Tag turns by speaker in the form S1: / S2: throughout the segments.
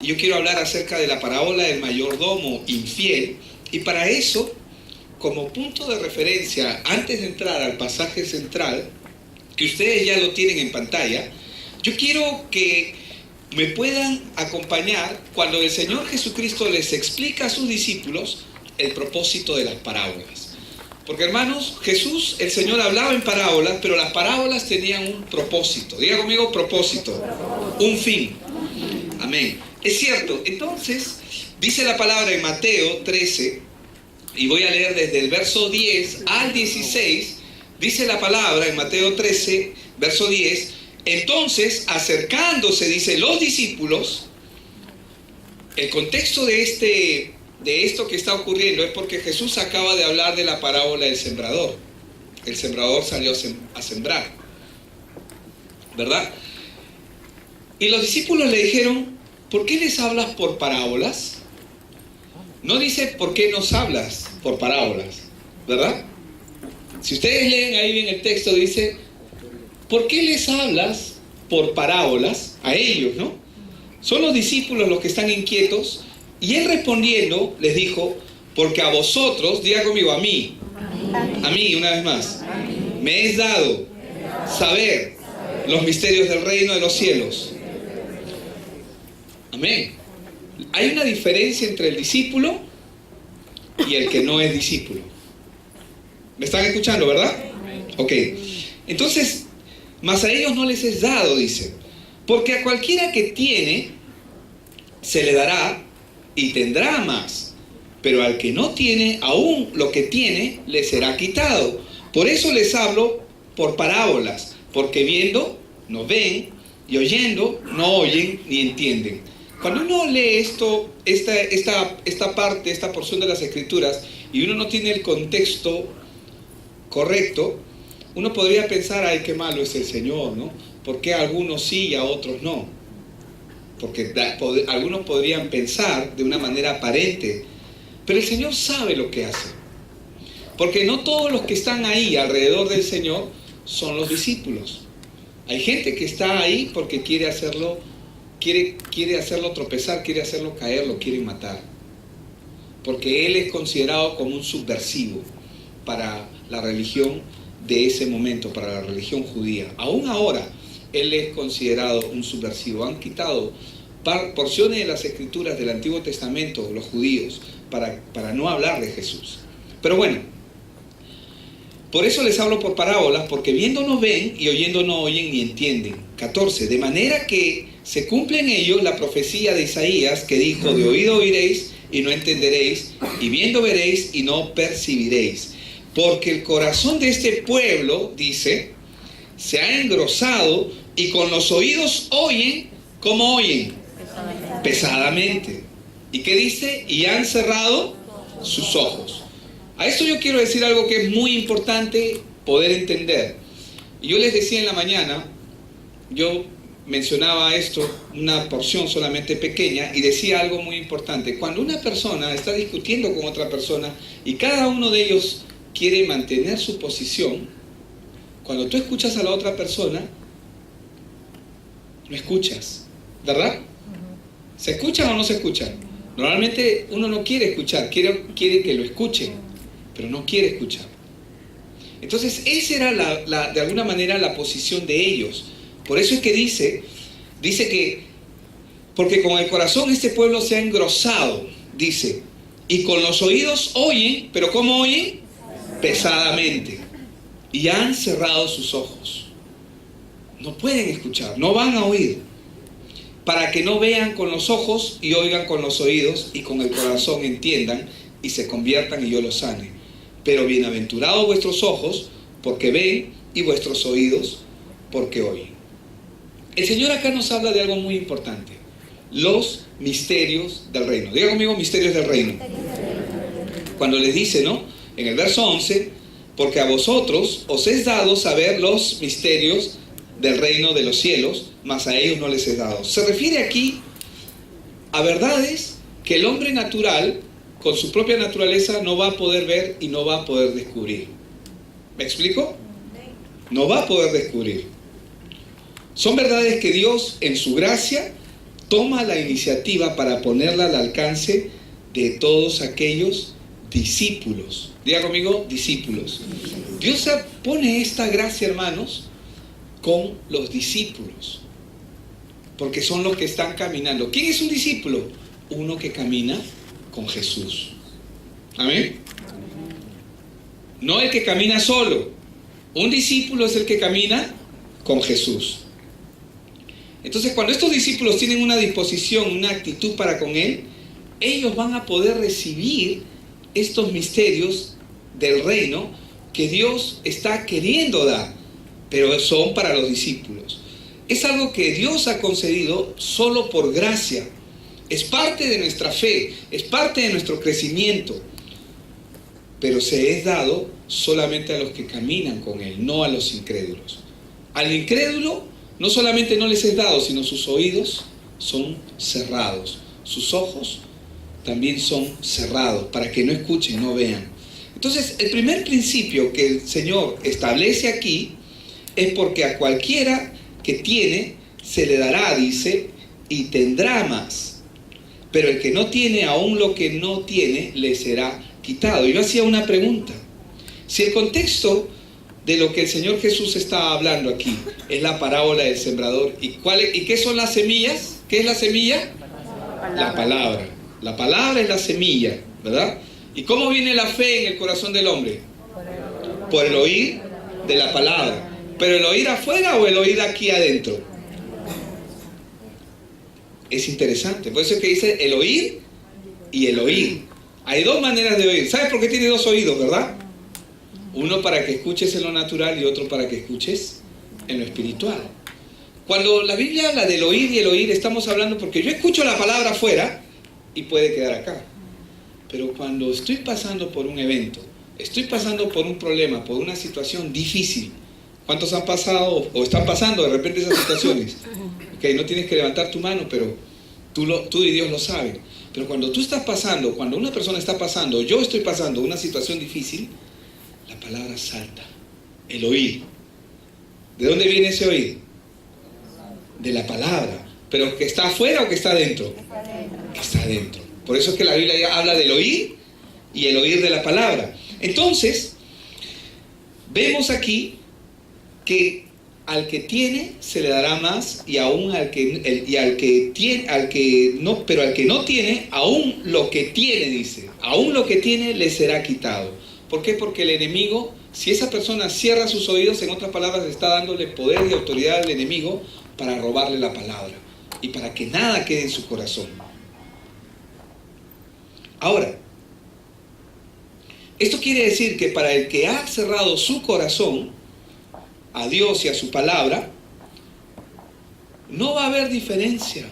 S1: Y yo quiero hablar acerca de la parábola del mayordomo infiel. Y para eso, como punto de referencia, antes de entrar al pasaje central, que ustedes ya lo tienen en pantalla, yo quiero que me puedan acompañar cuando el Señor Jesucristo les explica a sus discípulos el propósito de las parábolas. Porque, hermanos, Jesús, el Señor, hablaba en parábolas, pero las parábolas tenían un propósito. Diga conmigo, propósito, un fin. Amén. Es cierto. Entonces, dice la palabra en Mateo 13, y voy a leer desde el verso 10 al 16, dice la palabra en Mateo 13, verso 10, entonces, acercándose, dice, los discípulos, el contexto de esto que está ocurriendo es porque Jesús acaba de hablar de la parábola del sembrador. El sembrador salió a sembrar, ¿verdad? Y los discípulos le dijeron, ¿por qué les hablas por parábolas? No dice, ¿por qué nos hablas por parábolas? ¿Verdad? Si ustedes leen ahí bien el texto, dice, ¿por qué les hablas por parábolas a ellos, no? Son los discípulos los que están inquietos. Y él respondiendo les dijo, porque a vosotros, diga conmigo, a mí, una vez más, me es dado saber los misterios del reino de los cielos. Amén. Hay una diferencia entre el discípulo y el que no es discípulo. ¿Me están escuchando, verdad? Ok. Entonces, mas a ellos no les es dado, dice, porque a cualquiera que tiene, se le dará y tendrá más, pero al que no tiene, aún lo que tiene, le será quitado. Por eso les hablo por parábolas, porque viendo, no ven, y oyendo, no oyen ni entienden. Cuando uno lee esta parte, esta porción de las Escrituras, y uno no tiene el contexto correcto, uno podría pensar, ay, qué malo es el Señor, ¿no? ¿Por qué a algunos sí y a otros no? Porque algunos podrían pensar de una manera aparente, pero el Señor sabe lo que hace. Porque no todos los que están ahí alrededor del Señor son los discípulos. Hay gente que está ahí porque quiere hacerlo tropezar, quiere hacerlo caer, lo quiere matar. Porque Él es considerado como un subversivo para la religión de ese momento, para la religión judía. Aún ahora, Él es considerado un subversivo. Han quitado porciones de las Escrituras del Antiguo Testamento, los judíos, para no hablar de Jesús. Pero bueno, por eso les hablo por parábolas, porque viendo no ven y oyendo no oyen ni entienden. 14. De manera que se cumple en ellos la profecía de Isaías que dijo, de oído oiréis y no entenderéis, y viendo veréis y no percibiréis. Porque el corazón de este pueblo, dice, se ha engrosado y con los oídos oyen, ¿cómo oyen? Pesadamente. ¿Y qué dice? Y han cerrado sus ojos. A esto yo quiero decir algo que es muy importante poder entender. Y yo les decía en la mañana, yo mencionaba esto, una porción solamente pequeña, y decía algo muy importante. Cuando una persona está discutiendo con otra persona y cada uno de ellos quiere mantener su posición, cuando tú escuchas a la otra persona, no escuchas, ¿verdad? ¿Se escuchan o no se escuchan? Normalmente uno no quiere escuchar, quiere que lo escuchen, pero no quiere escuchar. Entonces esa era de alguna manera la posición de ellos. Por eso es que dice que, porque con el corazón este pueblo se ha engrosado, dice, y con los oídos oyen, pero ¿cómo oyen? Pesadamente. Y han cerrado sus ojos. No pueden escuchar, no van a oír. Para que no vean con los ojos y oigan con los oídos y con el corazón entiendan y se conviertan y yo los sane. Pero bienaventurados vuestros ojos porque ven y vuestros oídos porque oyen. El Señor acá nos habla de algo muy importante. Los misterios del reino. Diga conmigo, misterios del reino. Cuando les dice, ¿no? En el verso 11, porque a vosotros os es dado saber los misterios del reino de los cielos, mas a ellos no les es dado. Se refiere aquí a verdades que el hombre natural, con su propia naturaleza, no va a poder ver y no va a poder descubrir. ¿Me explico? No va a poder descubrir. Son verdades que Dios, en su gracia toma la iniciativa para ponerla al alcance de todos aquellos discípulos. Diga conmigo, discípulos. Dios pone esta gracia, hermanos, con los discípulos, porque son los que están caminando. ¿Quién es un discípulo? Uno que camina con Jesús. Amén. No el que camina solo. Un discípulo es el que camina con Jesús. Entonces, cuando estos discípulos tienen una disposición, una actitud para con Él, ellos van a poder recibir estos misterios del reino que Dios está queriendo dar, pero son para los discípulos. Es algo que Dios ha concedido solo por gracia. Es parte de nuestra fe, es parte de nuestro crecimiento, pero se es dado solamente a los que caminan con Él, no a los incrédulos. Al incrédulo no solamente no les es dado, sino sus oídos son cerrados, sus ojos también son cerrados, para que no escuchen, no vean. Entonces, el primer principio que el Señor establece aquí es porque a cualquiera que tiene, se le dará, dice, y tendrá más. Pero el que no tiene, aún lo que no tiene, le será quitado. Yo hacía una pregunta. Si el contexto de lo que el Señor Jesús está hablando aquí es la parábola del sembrador, ¿y qué son las semillas? ¿Qué es la semilla? La palabra. La palabra es la semilla, ¿verdad? ¿Y cómo viene la fe en el corazón del hombre? Por el oír de la palabra. ¿Pero el oír afuera o el oír aquí adentro? Es interesante. Por eso es que dice el oír y el oír. Hay dos maneras de oír. ¿Sabes por qué tiene dos oídos, verdad? Uno para que escuches en lo natural y otro para que escuches en lo espiritual. Cuando la Biblia habla del oír y el oír, estamos hablando porque yo escucho la palabra afuera y puede quedar acá. Pero cuando estoy pasando por un evento, estoy pasando por un problema, por una situación difícil. ¿Cuántos han pasado o están pasando de repente esas situaciones? Okay, no tienes que levantar tu mano, pero tú y Dios lo saben. Pero cuando tú estás pasando, cuando una persona está pasando, yo estoy pasando una situación difícil, la palabra salta, el oír. ¿De dónde viene ese oír? De la palabra. ¿Pero que está afuera o que está adentro? Que está adentro. Por eso es que la Biblia ya habla del oír y el oír de la palabra. Entonces, vemos aquí que al que tiene se le dará más, y aún al que no tiene, aún lo que tiene, dice, aún lo que tiene le será quitado. ¿Por qué? Porque el enemigo, si esa persona cierra sus oídos, en otras palabras, está dándole poder y autoridad al enemigo para robarle la palabra y para que nada quede en su corazón. Ahora, esto quiere decir que para el que ha cerrado su corazón a Dios y a su palabra, no va a haber diferencia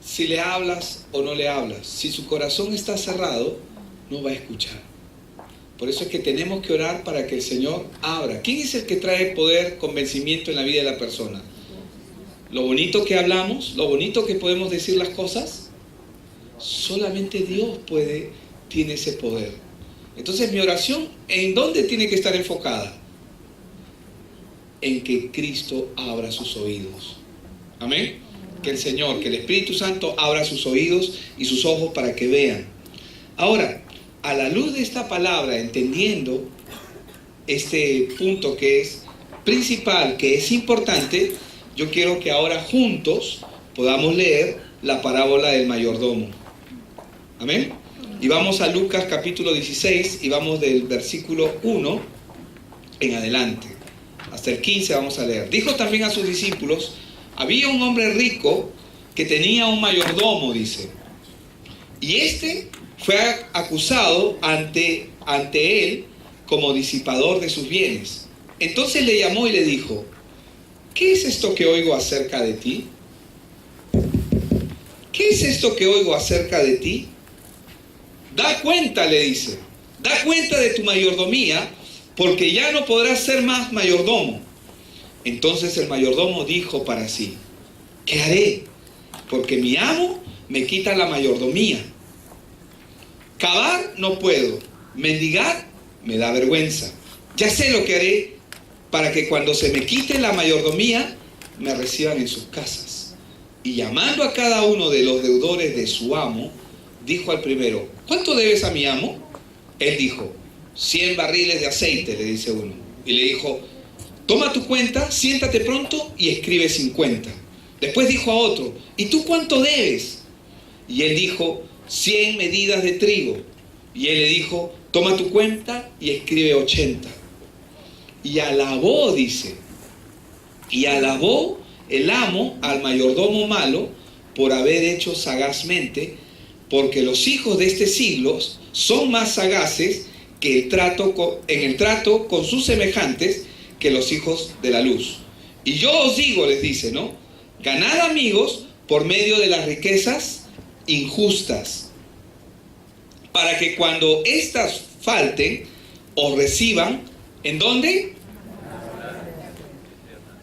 S1: si le hablas o no le hablas. Si su corazón está cerrado, no va a escuchar. Por eso es que tenemos que orar para que el Señor abra. ¿Quién es el que trae poder, convencimiento en la vida de la persona? Lo bonito que hablamos, lo bonito que podemos decir las cosas, solamente Dios tiene ese poder. Entonces mi oración, ¿en dónde tiene que estar enfocada? En que Cristo abra sus oídos. Amén. Que el Señor, que el Espíritu Santo abra sus oídos y sus ojos para que vean. Ahora, a la luz de esta palabra, entendiendo este punto que es principal, que es importante, yo quiero que ahora juntos podamos leer la parábola del mayordomo. Amén. Y vamos a Lucas capítulo 16 y vamos del versículo 1 en adelante. Hasta el 15 vamos a leer. Dijo también a sus discípulos: había un hombre rico que tenía un mayordomo, dice. Y este fue acusado ante él como disipador de sus bienes. Entonces le llamó y le dijo: ¿qué es esto que oigo acerca de ti? ¿Qué es esto que oigo acerca de ti? Da cuenta, le dice, da cuenta de tu mayordomía, porque ya no podrás ser más mayordomo. Entonces el mayordomo dijo para sí: ¿qué haré? Porque mi amo me quita la mayordomía. Cavar no puedo, mendigar me da vergüenza. Ya sé lo que haré para que cuando se me quite la mayordomía, me reciban en sus casas. Y llamando a cada uno de los deudores de su amo, dijo al primero: ¿cuánto debes a mi amo? Él dijo: 100 barriles de aceite, le dice uno. Y le dijo: toma tu cuenta, siéntate pronto y escribe 50. Después dijo a otro: ¿y tú cuánto debes? Y él dijo: 100 medidas de trigo. Y él le dijo: toma tu cuenta y escribe 80. Y alabó, dice, y alabó el amo al mayordomo malo por haber hecho sagazmente, porque los hijos de este siglo son más sagaces que en el trato con sus semejantes que los hijos de la luz. Y yo os digo, les dice, ¿no? Ganad amigos por medio de las riquezas injustas, para que cuando éstas falten, os reciban, ¿en dónde?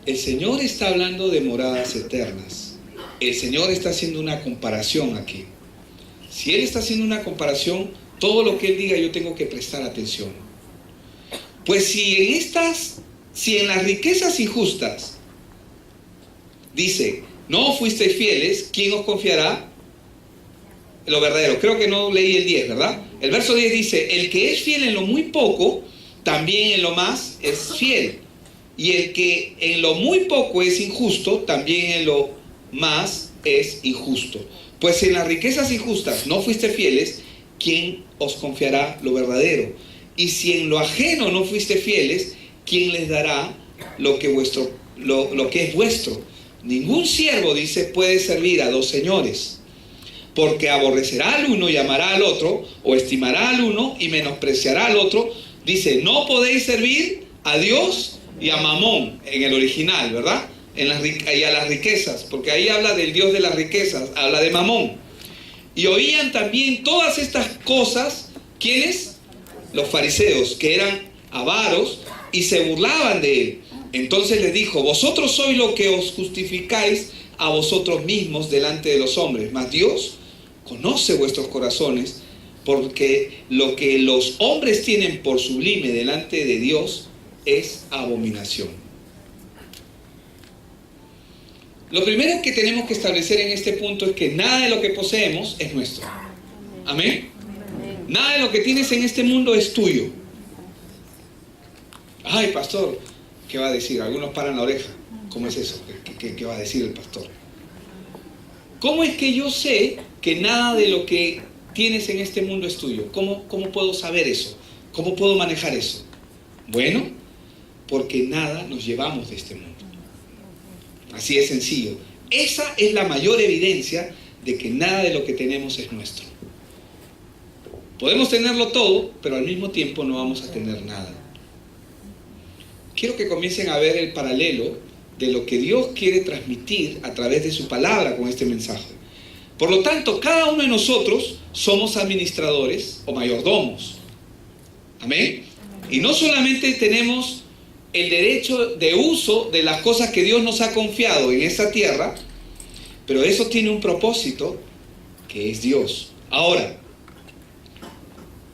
S1: El Señor está hablando de moradas eternas. El Señor está haciendo una comparación aquí. Si Él está haciendo una comparación, todo lo que Él diga yo tengo que prestar atención. Pues si en las riquezas injustas dice: no fuisteis fieles, ¿quién os confiará lo verdadero? Creo que no leí el 10, ¿verdad? El verso 10 dice: el que es fiel en lo muy poco, también en lo más es fiel. Y el que en lo muy poco es injusto, también en lo más es injusto. Pues si en las riquezas injustas no fuiste fieles, ¿quién os confiará lo verdadero? Y si en lo ajeno no fuiste fieles, ¿quién les dará lo que es vuestro? Ningún siervo, dice, puede servir a dos señores, porque aborrecerá al uno y amará al otro, o estimará al uno y menospreciará al otro. Dice: no podéis servir a Dios y a Mamón, en el original, ¿verdad? Y a las riquezas, porque ahí habla del Dios de las riquezas, habla de Mamón. Y oían también todas estas cosas, ¿quiénes? Los fariseos, que eran avaros y se burlaban de él. Entonces les dijo: vosotros sois lo que os justificáis a vosotros mismos delante de los hombres, mas Dios conoce vuestros corazones, porque lo que los hombres tienen por sublime delante de Dios es abominación. Lo primero que tenemos que establecer en este punto es que nada de lo que poseemos es nuestro. Amén. Nada de lo que tienes en este mundo es tuyo. Ay, pastor, ¿qué va a decir? Algunos paran la oreja. ¿Cómo es eso? ¿Qué va a decir el pastor? ¿Cómo es que yo sé que nada de lo que tienes en este mundo es tuyo? ¿Cómo puedo saber eso? ¿Cómo puedo manejar eso? Bueno, porque nada nos llevamos de este mundo. Así de sencillo. Esa es la mayor evidencia de que nada de lo que tenemos es nuestro. Podemos tenerlo todo, pero al mismo tiempo no vamos a tener nada. Quiero que comiencen a ver el paralelo de lo que Dios quiere transmitir a través de su palabra con este mensaje. Por lo tanto, cada uno de nosotros somos administradores o mayordomos. Amén. Y no solamente tenemos el derecho de uso de las cosas que Dios nos ha confiado en esta tierra, pero eso tiene un propósito, que es Dios. Ahora,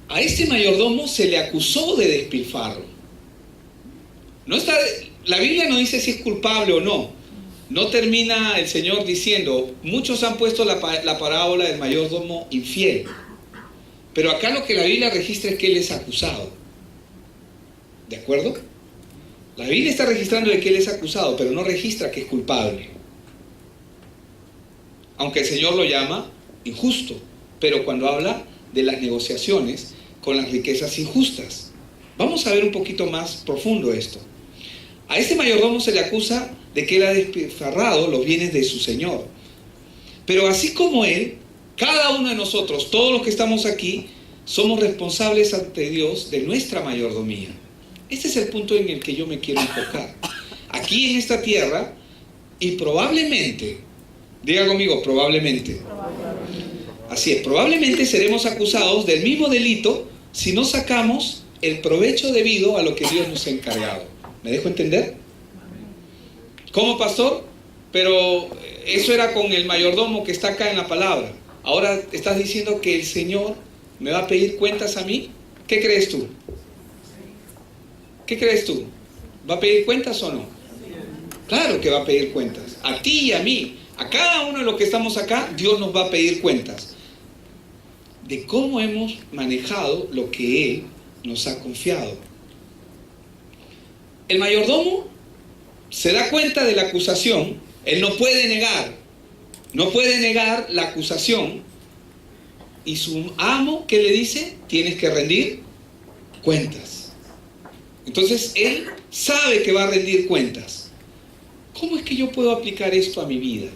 S1: a este mayordomo se le acusó de despilfarro. La Biblia no dice si es culpable o no. No termina el Señor diciendo: muchos han puesto la parábola del mayordomo infiel. Pero acá lo que la Biblia registra es que él es acusado. ¿De acuerdo? La Biblia está registrando de que él es acusado, pero no registra que es culpable. Aunque el Señor lo llama injusto, pero cuando habla de las negociaciones con las riquezas injustas. Vamos a ver un poquito más profundo esto. A este mayordomo se le acusa de que él ha despilfarrado los bienes de su señor. Pero así como él, cada uno de nosotros, todos los que estamos aquí, somos responsables ante Dios de nuestra mayordomía. Este es el punto en el que yo me quiero enfocar. Aquí en esta tierra, y probablemente, diga conmigo, probablemente. Así es, probablemente seremos acusados del mismo delito si no sacamos el provecho debido a lo que Dios nos ha encargado. ¿Me dejo entender? ¿Cómo, pastor? Pero eso era con el mayordomo que está acá en la palabra. Ahora estás diciendo que el Señor me va a pedir cuentas a mí. ¿Qué crees tú? ¿Qué crees tú? ¿Va a pedir cuentas o no? Claro que va a pedir cuentas, a ti y a mí. A cada uno de los que estamos acá, Dios nos va a pedir cuentas de cómo hemos manejado lo que Él nos ha confiado. El mayordomo se da cuenta de la acusación. Él no puede negar la acusación. Y su amo, ¿qué le dice? Tienes que rendir cuentas. Entonces él sabe que va a rendir cuentas. ¿Cómo es que yo puedo aplicar esto a mi vida?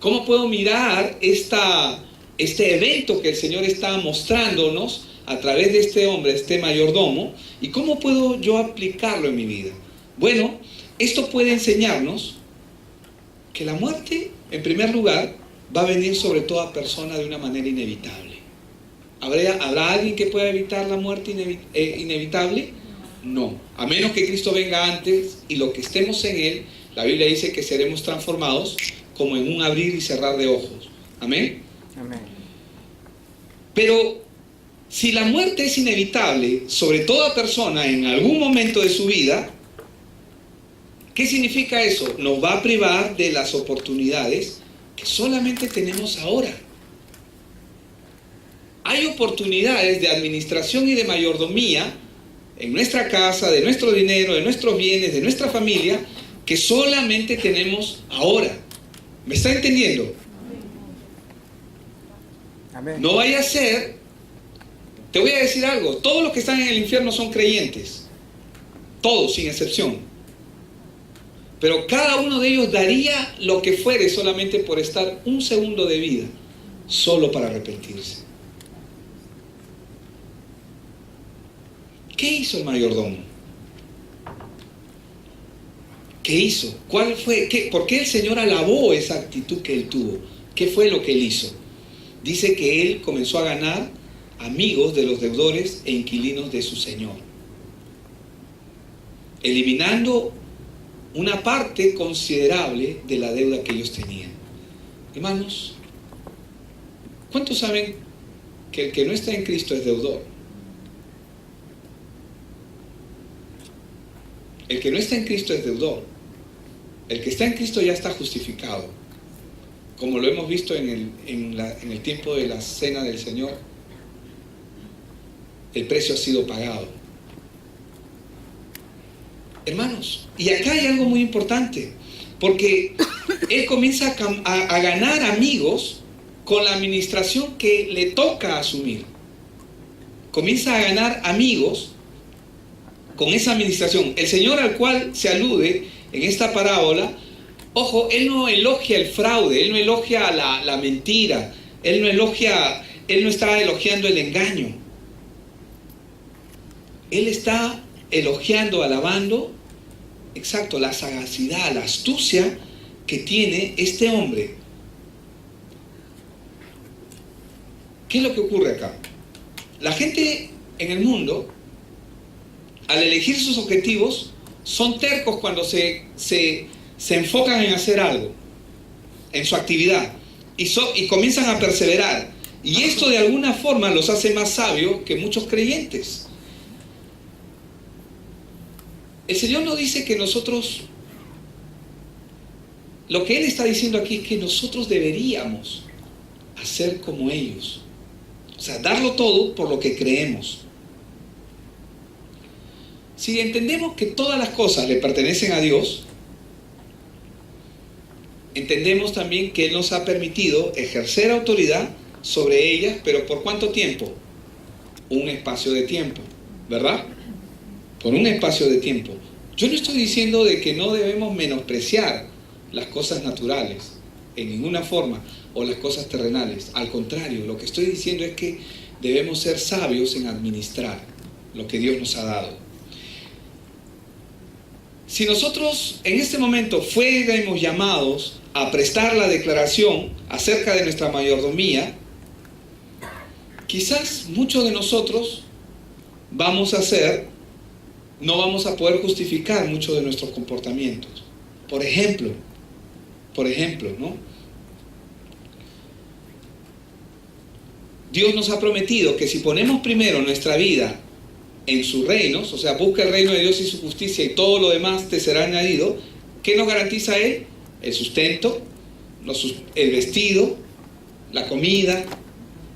S1: ¿Cómo puedo mirar este evento que el Señor está mostrándonos a través de este hombre, este mayordomo? ¿Y cómo puedo yo aplicarlo en mi vida? Bueno, esto puede enseñarnos que la muerte, en primer lugar, va a venir sobre toda persona de una manera inevitable. ¿Habrá alguien que pueda evitar la muerte inevitable? No. A menos que Cristo venga antes y lo que estemos en Él, la Biblia dice que seremos transformados como en un abrir y cerrar de ojos. Amén.
S2: Amén.
S1: Pero si la muerte es inevitable sobre toda persona en algún momento de su vida, ¿qué significa eso? Nos va a privar de las oportunidades que solamente tenemos ahora. Hay oportunidades de administración y de mayordomía en nuestra casa, de nuestro dinero, de nuestros bienes, de nuestra familia, que solamente tenemos ahora. ¿Me está entendiendo?
S2: Amén.
S1: No vaya a ser, te voy a decir algo, todos los que están en el infierno son creyentes, todos sin excepción, pero cada uno de ellos daría lo que fuere solamente por estar un segundo de vida, solo para arrepentirse. ¿Qué hizo el mayordomo? ¿Qué hizo? ¿Cuál fue? ¿Por qué el Señor alabó esa actitud que él tuvo? ¿Qué fue lo que él hizo? Dice que él comenzó a ganar amigos de los deudores e inquilinos de su Señor, eliminando una parte considerable de la deuda que ellos tenían. Hermanos, ¿cuántos saben que el que no está en Cristo es deudor? El que no está en Cristo es deudor. El que está en Cristo ya está justificado. Como lo hemos visto en el tiempo de la cena del Señor, el precio ha sido pagado. Hermanos, y acá hay algo muy importante, porque él comienza a ganar amigos con la administración que le toca asumir. Comienza a ganar amigos con esa administración. El Señor al cual se alude en esta parábola, ojo, Él no elogia el fraude, Él no elogia la mentira, Él no está elogiando el engaño. Él está elogiando, alabando, exacto, la sagacidad, la astucia que tiene este hombre. ¿Qué es lo que ocurre acá? La gente en el mundo, al elegir sus objetivos, son tercos cuando se enfocan en hacer algo, en su actividad, y comienzan a perseverar. Y esto de alguna forma los hace más sabios que muchos creyentes. El Señor nos dice que nosotros, lo que Él está diciendo aquí es que nosotros deberíamos hacer como ellos. O sea, darlo todo por lo que creemos. Si entendemos que todas las cosas le pertenecen a Dios, entendemos también que Él nos ha permitido ejercer autoridad sobre ellas, pero ¿por cuánto tiempo? Un espacio de tiempo, ¿verdad? Por un espacio de tiempo. Yo no estoy diciendo de que no debemos menospreciar las cosas naturales, en ninguna forma, o las cosas terrenales. Al contrario, lo que estoy diciendo es que debemos ser sabios en administrar lo que Dios nos ha dado. Si nosotros en este momento fuéramos llamados a prestar la declaración acerca de nuestra mayordomía, quizás muchos de nosotros no vamos a poder justificar muchos de nuestros comportamientos. Por ejemplo, ¿no? Dios nos ha prometido que si ponemos primero nuestra vida en sus reinos, o sea, busca el reino de Dios y su justicia y todo lo demás te será añadido, ¿qué nos garantiza Él? El sustento, el vestido, la comida.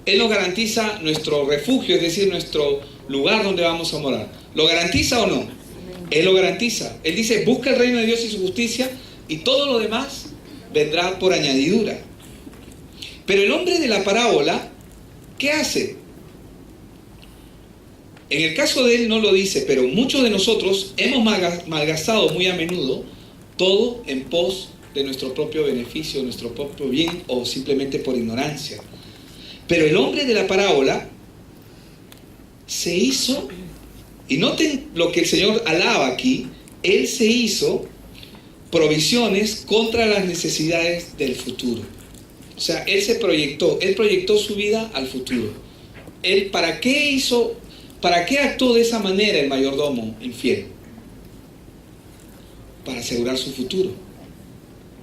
S1: Él nos garantiza nuestro refugio, es decir, nuestro lugar donde vamos a morar. ¿Lo garantiza o no? Él lo garantiza. Él dice, busca el reino de Dios y su justicia y todo lo demás vendrá por añadidura. Pero el hombre de la parábola, ¿qué hace? En el caso de él no lo dice, pero muchos de nosotros hemos malgastado muy a menudo todo en pos de nuestro propio beneficio, nuestro propio bien o simplemente por ignorancia. Pero el hombre de la parábola se hizo, y noten lo que el Señor alaba aquí, él se hizo provisiones contra las necesidades del futuro. O sea, él proyectó su vida al futuro. Él, ¿para qué actuó de esa manera el mayordomo infiel? Para asegurar su futuro.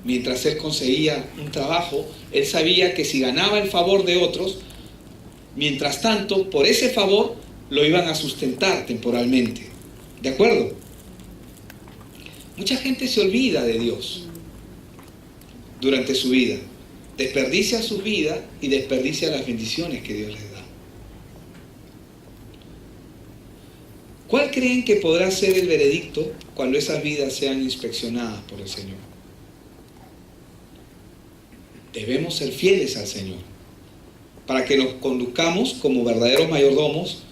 S1: Mientras él conseguía un trabajo, él sabía que si ganaba el favor de otros, mientras tanto, por ese favor, lo iban a sustentar temporalmente. ¿De acuerdo? Mucha gente se olvida de Dios durante su vida. Desperdicia su vida y desperdicia las bendiciones que Dios les da. ¿Cuál creen que podrá ser el veredicto cuando esas vidas sean inspeccionadas por el Señor? Debemos ser fieles al Señor para que nos conduzcamos como verdaderos mayordomos,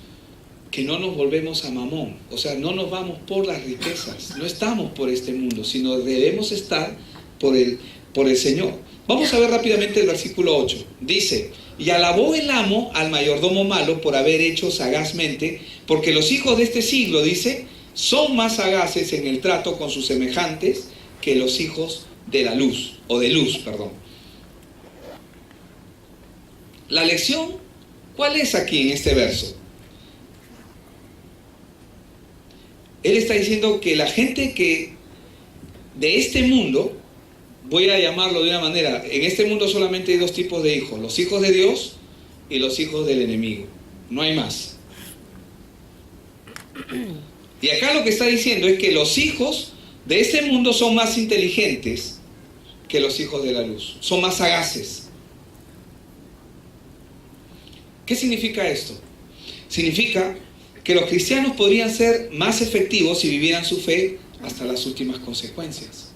S1: que no nos volvemos a mamón, o sea, no nos vamos por las riquezas, no estamos por este mundo, sino debemos estar por el Señor. Vamos a ver rápidamente el versículo 8. Dice, y alabó el amo al mayordomo malo por haber hecho sagazmente, porque los hijos de este siglo, dice, son más sagaces en el trato con sus semejantes que los hijos de la luz, o de luz, perdón. La lección, ¿cuál es aquí en este verso? Él está diciendo que la gente que de este mundo, voy a llamarlo de una manera, en este mundo solamente hay dos tipos de hijos, los hijos de Dios y los hijos del enemigo, no hay más. Y acá lo que está diciendo es que los hijos de este mundo son más inteligentes que los hijos de la luz, son más sagaces. ¿Qué significa esto? Significa que los cristianos podrían ser más efectivos si vivieran su fe hasta las últimas consecuencias.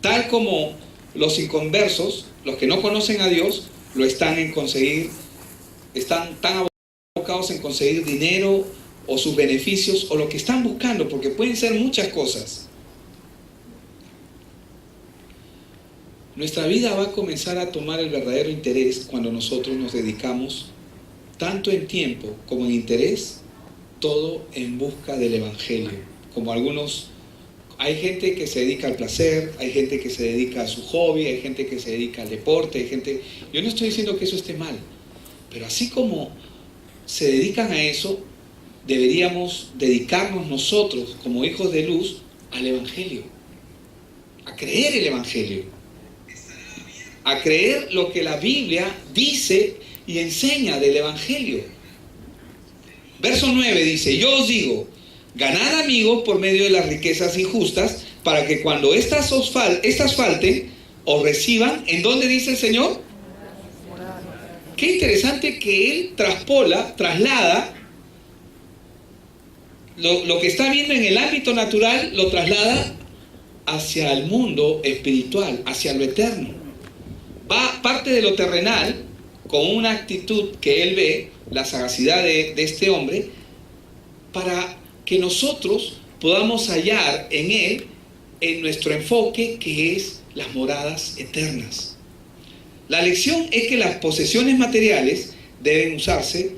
S1: Tal como los inconversos, los que no conocen a Dios, lo están en conseguir, están tan abocados en conseguir dinero o sus beneficios o lo que están buscando, porque pueden ser muchas cosas. Nuestra vida va a comenzar a tomar el verdadero interés cuando nosotros nos dedicamos tanto en tiempo como en interés, todo en busca del Evangelio. Como algunos, hay gente que se dedica al placer, hay gente que se dedica a su hobby, hay gente que se dedica al deporte, hay gente... Yo no estoy diciendo que eso esté mal, pero así como se dedican a eso, deberíamos dedicarnos nosotros, como hijos de luz, al Evangelio, a creer el Evangelio, a creer lo que la Biblia dice y enseña del Evangelio. Verso 9 dice, yo os digo, ganad amigos por medio de las riquezas injustas, para que cuando estas falten, os reciban. ¿En dónde dice el Señor? Qué interesante que Él traslada lo que está viendo en el ámbito natural, lo traslada hacia el mundo espiritual, hacia lo eterno. Va parte de lo terrenal, con una actitud que él ve, la sagacidad de este hombre, para que nosotros podamos hallar en él, en nuestro enfoque, que es las moradas eternas. La lección es que las posesiones materiales deben usarse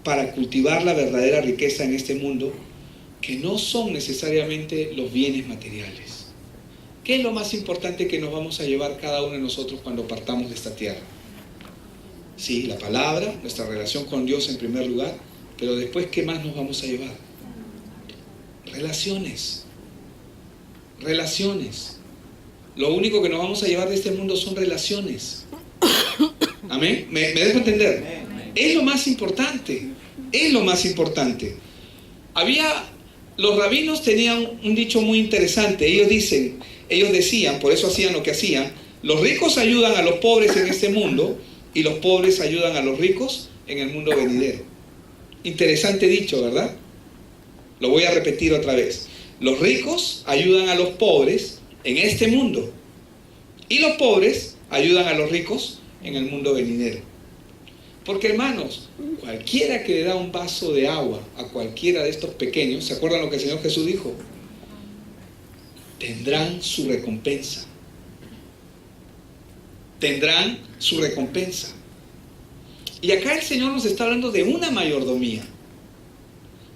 S1: para cultivar la verdadera riqueza en este mundo, que no son necesariamente los bienes materiales. ¿Qué es lo más importante que nos vamos a llevar cada uno de nosotros cuando partamos de esta tierra? Sí, la palabra, nuestra relación con Dios en primer lugar, pero después, ¿qué más nos vamos a llevar? Relaciones. Relaciones. Lo único que nos vamos a llevar de este mundo son relaciones. ¿Amén? ¿Me dejo entender? Es lo más importante. Es lo más importante. Los rabinos tenían un dicho muy interesante. Ellos decían, por eso hacían lo que hacían, Los ricos ayudan a los pobres en este mundo y los pobres ayudan a los ricos en el mundo venidero. Interesante dicho, ¿verdad? Lo voy a repetir otra vez. Los ricos ayudan a los pobres en este mundo y los pobres ayudan a los ricos en el mundo venidero. Porque, hermanos, cualquiera que le da un vaso de agua a cualquiera de estos pequeños, ¿se acuerdan lo que el Señor Jesús dijo? Tendrán su recompensa. Tendrán su recompensa. Y acá el Señor nos está hablando de una mayordomía.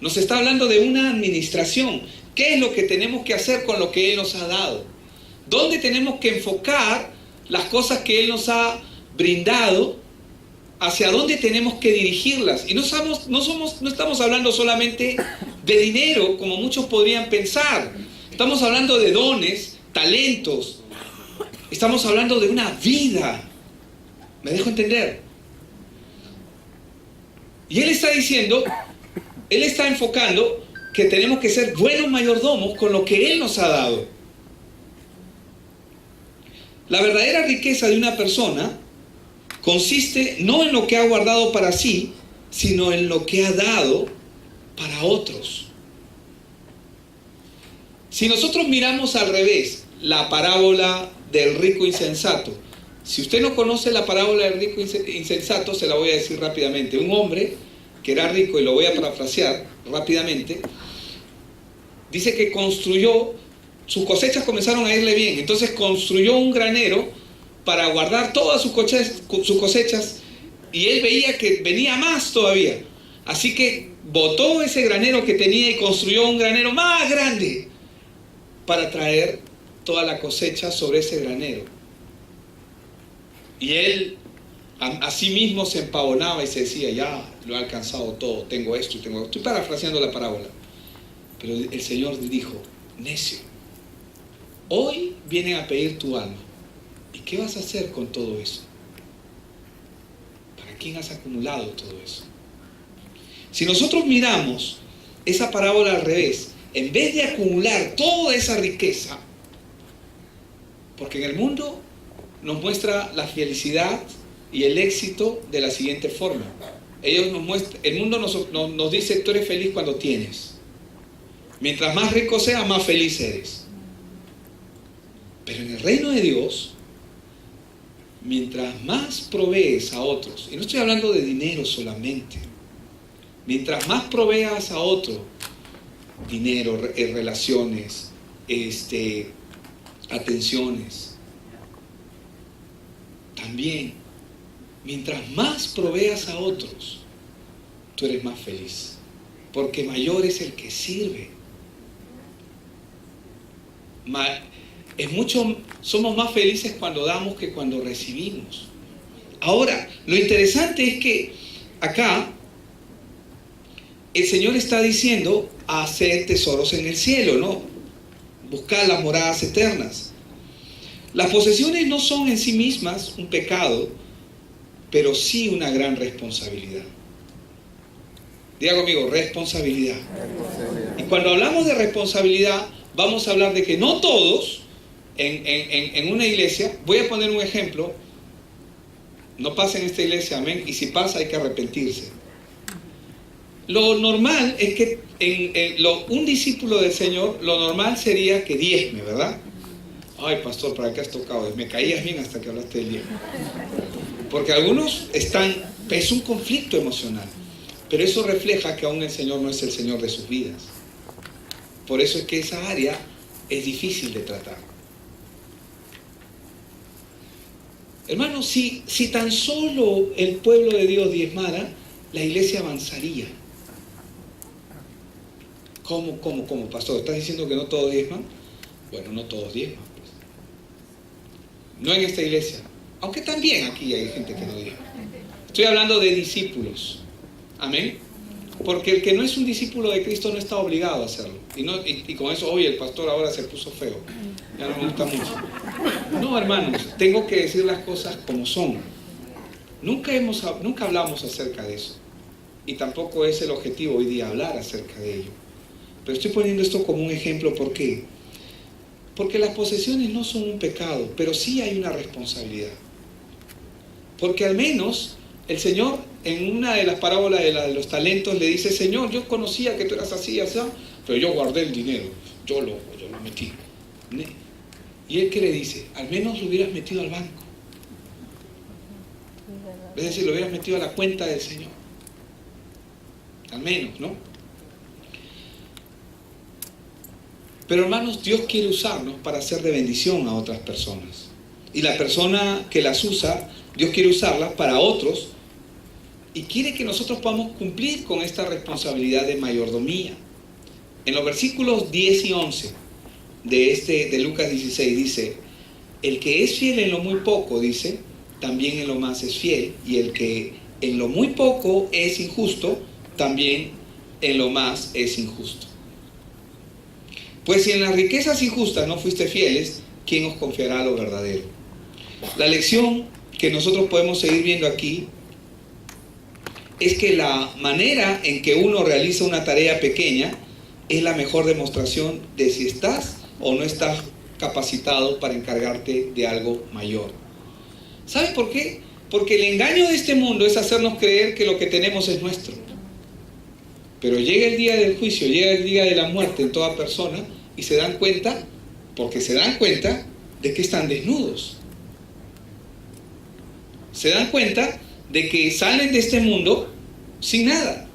S1: Nos está hablando de una administración. ¿Qué es lo que tenemos que hacer con lo que Él nos ha dado? ¿Dónde tenemos que enfocar las cosas que Él nos ha brindado? ¿Hacia dónde tenemos que dirigirlas? Y no estamos hablando solamente de dinero, como muchos podrían pensar. Estamos hablando de dones, talentos. Estamos hablando de una vida. ¿Me dejo entender? Y Él está diciendo, Él está enfocando que tenemos que ser buenos mayordomos con lo que Él nos ha dado. La verdadera riqueza de una persona consiste no en lo que ha guardado para sí, sino en lo que ha dado para otros. Si nosotros miramos al revés la parábola del rico insensato, si usted no conoce la parábola del rico insensato, se la voy a decir rápidamente. Un hombre que era rico, y lo voy a parafrasear rápidamente, dice que construyó, sus cosechas comenzaron a irle bien, entonces construyó un granero para guardar todas sus cosechas, y él veía que venía más todavía. Así que botó ese granero que tenía y construyó un granero más grande para traer toda la cosecha sobre ese granero. Y él a sí mismo se empavonaba y se decía, ya lo he alcanzado todo, tengo esto y tengo esto. Estoy parafraseando la parábola. Pero el Señor dijo, necio, hoy vienen a pedir tu alma. ¿Y qué vas a hacer con todo eso? ¿Para quién has acumulado todo eso? Si nosotros miramos esa parábola al revés, en vez de acumular toda esa riqueza, porque en el mundo nos muestra la felicidad y el éxito de la siguiente forma. El mundo nos dice, tú eres feliz cuando tienes. Mientras más rico seas, más feliz eres. Pero en el reino de Dios, mientras más provees a otros, y no estoy hablando de dinero solamente, mientras más proveas a otro, dinero, relaciones, atenciones, también, mientras más proveas a otros, tú eres más feliz, porque mayor es el que sirve. Somos más felices cuando damos que cuando recibimos. Ahora, lo interesante es que acá el Señor está diciendo hacer tesoros en el cielo, ¿no? Buscar las moradas eternas. Las posesiones no son en sí mismas un pecado, pero sí una gran responsabilidad. Diga conmigo, responsabilidad. Y cuando hablamos de responsabilidad, vamos a hablar de que no todos en una iglesia, voy a poner un ejemplo, no pasa en esta iglesia, amén, y si pasa hay que arrepentirse. Lo normal es que un discípulo del Señor, lo normal sería que diezme, ¿verdad? Ay, pastor, ¿para qué has tocado? Me caías bien hasta que hablaste del diezmo. Porque algunos es un conflicto emocional, pero eso refleja que aún el Señor no es el Señor de sus vidas. Por eso es que esa área es difícil de tratar. Hermanos, si tan solo el pueblo de Dios diezmara, la iglesia avanzaría. ¿Cómo, pastor? ¿Estás diciendo que no todos diezman? Bueno, no todos diezman, pues. No en esta iglesia. Aunque también aquí hay gente que no diezma. Estoy hablando de discípulos. Amén. Porque el que no es un discípulo de Cristo no está obligado a hacerlo. Y con eso, oye, el pastor ahora se puso feo. Ya no me gusta mucho. No, hermanos, tengo que decir las cosas como son. Nunca hablamos acerca de eso. Y tampoco es el objetivo hoy día hablar acerca de ello. Pero estoy poniendo esto como un ejemplo, ¿por qué? Porque las posesiones no son un pecado, pero sí hay una responsabilidad. Porque al menos el Señor, en una de las parábolas de los talentos, le dice: Señor, yo conocía que tú eras así, así, pero yo guardé el dinero, yo lo metí. Y él, ¿qué le dice? Al menos lo hubieras metido al banco. Es decir, lo hubieras metido a la cuenta del Señor. Al menos, ¿no? Pero hermanos, Dios quiere usarnos para hacer de bendición a otras personas. Y la persona que las usa, Dios quiere usarlas para otros. Y quiere que nosotros podamos cumplir con esta responsabilidad de mayordomía. En los versículos 10 y 11 de Lucas 16 dice: el que es fiel en lo muy poco, dice, también en lo más es fiel. Y el que en lo muy poco es injusto, también en lo más es injusto. Pues si en las riquezas injustas no fuiste fieles, ¿quién os confiará lo verdadero? La lección que nosotros podemos seguir viendo aquí es que la manera en que uno realiza una tarea pequeña es la mejor demostración de si estás o no estás capacitado para encargarte de algo mayor. ¿Sabes por qué? Porque el engaño de este mundo es hacernos creer que lo que tenemos es nuestro. Pero llega el día del juicio, llega el día de la muerte en toda persona y se dan cuenta, porque se dan cuenta de que están desnudos. Se dan cuenta de que salen de este mundo sin nada.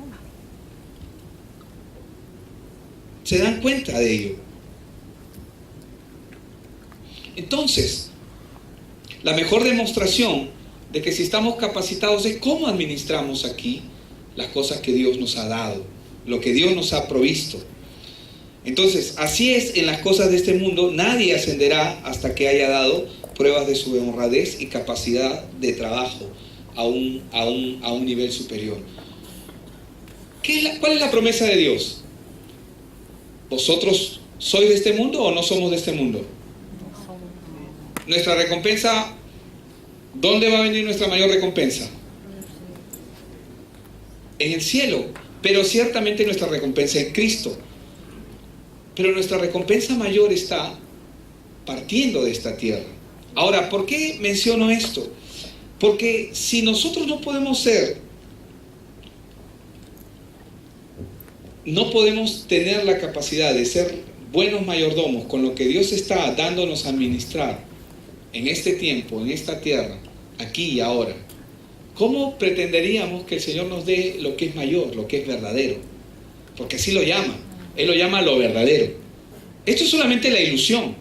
S1: Se dan cuenta de ello. Entonces, la mejor demostración de que si estamos capacitados es cómo administramos aquí las cosas que Dios nos ha dado, lo que Dios nos ha provisto. Entonces, así es en las cosas de este mundo. Nadie ascenderá hasta que haya dado pruebas de su honradez y capacidad de trabajo a un nivel superior. ¿Cuál es la promesa de Dios? ¿Vosotros sois de este mundo o no somos de este mundo? Nuestra recompensa, ¿dónde va a venir nuestra mayor recompensa? En el cielo. Pero ciertamente nuestra recompensa es Cristo. Pero nuestra recompensa mayor está partiendo de esta tierra. Ahora, ¿por qué menciono esto? Porque si nosotros no podemos tener la capacidad de ser buenos mayordomos con lo que Dios está dándonos a administrar en este tiempo, en esta tierra, aquí y ahora, ¿cómo pretenderíamos que el Señor nos dé lo que es mayor, lo que es verdadero? Porque así lo llama. Él lo llama lo verdadero. Esto es solamente la ilusión.